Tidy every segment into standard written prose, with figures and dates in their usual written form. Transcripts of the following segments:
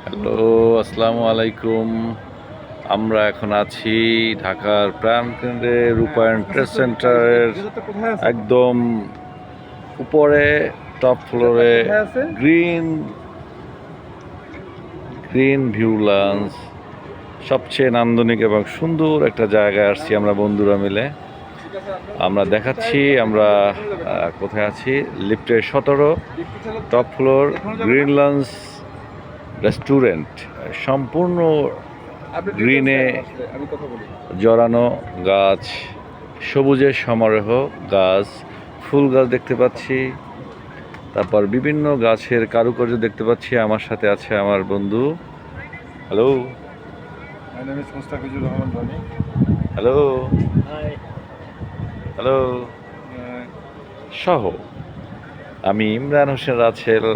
Hello, আসসালামু আলাইকুম। আমরা এখন আছি ঢাকার প্রাণকেন্দ্রে রূপায়ণ ট্রেড সেন্টারের একদম উপরে টপ ফ্লোরে গ্রিন গ্রিন ভিউ লঞ্চ, সবচেয়ে নান্দনিক এবং সুন্দর একটা জায়গায় আসছি আমরা বন্ধুরা মিলে। আমরা দেখাচ্ছি আমরা কোথায় আছি। লিফটের 17 top floor green launch restaurant, সম্পূর্ণ গ্রিনে জড়ানো গাছ, সবুজের সমারোহ গাছ, ফুল গাছ দেখতে পাচ্ছি, তারপর বিভিন্ন গাছের কারুকার্য দেখতে পাচ্ছি। আমার সাথে আছে আমার বন্ধু। হ্যালো, হ্যালো, হ্যালো সহ আমি ইমরান হোসেন রাছেল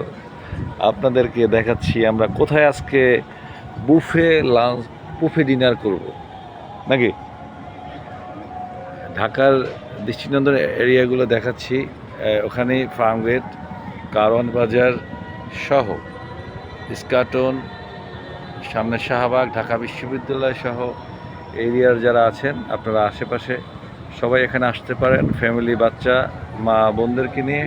আপনাদেরকে দেখাচ্ছি আমরা কোথায় আজকে বুফে ডিনার করব নাকি। ঢাকার দৃষ্টিনন্দন এরিয়াগুলো দেখাচ্ছি। ওখানে ফার্মগেট, কারওয়ান বাজার সহ ইস্কাটন, সামনে শাহবাগ, ঢাকা বিশ্ববিদ্যালয় সহ এরিয়ার যারা আছেন আপনারা আশেপাশে সবাই এখানে আসতে পারেন ফ্যামিলি, বাচ্চা, মা বোনদেরকে নিয়ে।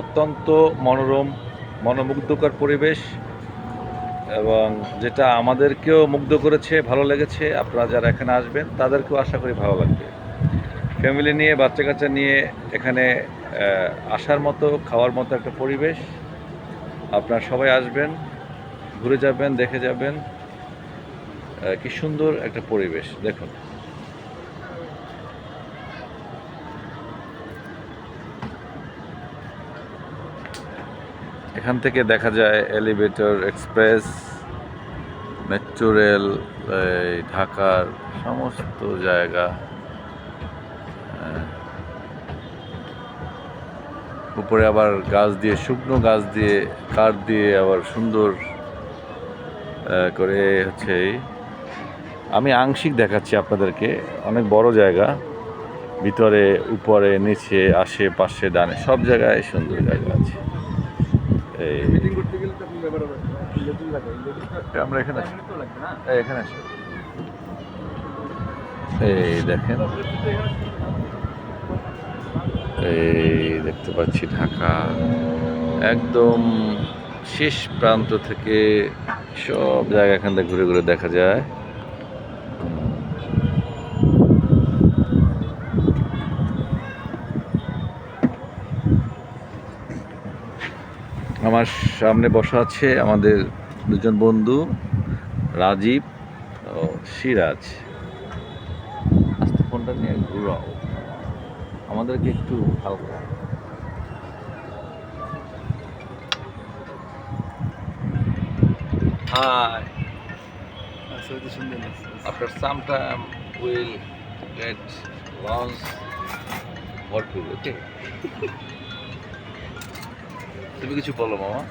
অত্যন্ত মনোরম, মনোমুগ্ধকর পরিবেশ, এবং যেটা আমাদেরকেও মুগ্ধ করেছে, ভালো লেগেছে। আপনারা যারা এখানে আসবেন তাদেরকেও আশা করি ভালো লাগবে। ফ্যামিলি নিয়ে, বাচ্চা কাচ্চা নিয়ে এখানে আসার মতো, খাওয়ার মতো একটা পরিবেশ। আপনারা সবাই আসবেন, ঘুরে যাবেন, দেখে যাবেন। কি সুন্দর একটা পরিবেশ দেখুন। এখান থেকে দেখা যায় এলিভেটর, এক্সপ্রেস, মেট্রো রেল, ঢাকার সমস্ত জায়গা। উপরে আবার গাছ দিয়ে, শুকনো গাছ দিয়ে, কাঠ দিয়ে আবার সুন্দর করে হচ্ছে। আমি আংশিক দেখাচ্ছি আপনাদেরকে। অনেক বড় জায়গা, ভিতরে, উপরে, নিচে, আশেপাশে, ডানে সব জায়গায় সুন্দর জায়গা আছে। আমরা এখানে এখানে আসি। এই দেখেন, এই দেখতে পাচ্ছি ঢাকা একদম শেষ প্রান্ত থেকে সব জায়গা এখান থেকে ঘুরে ঘুরে দেখা যায়। আমার সামনে বসা আছে আমাদের দুজন বন্ধু, রাজীব ও সিরাজ। আস্তে ফোনটা নিয়ে ঘুরাও, আমাদেরকে একটু হালকা। Hi. After some time, we'll get lunch. What will okay? তুমি কিছু বলো মামা।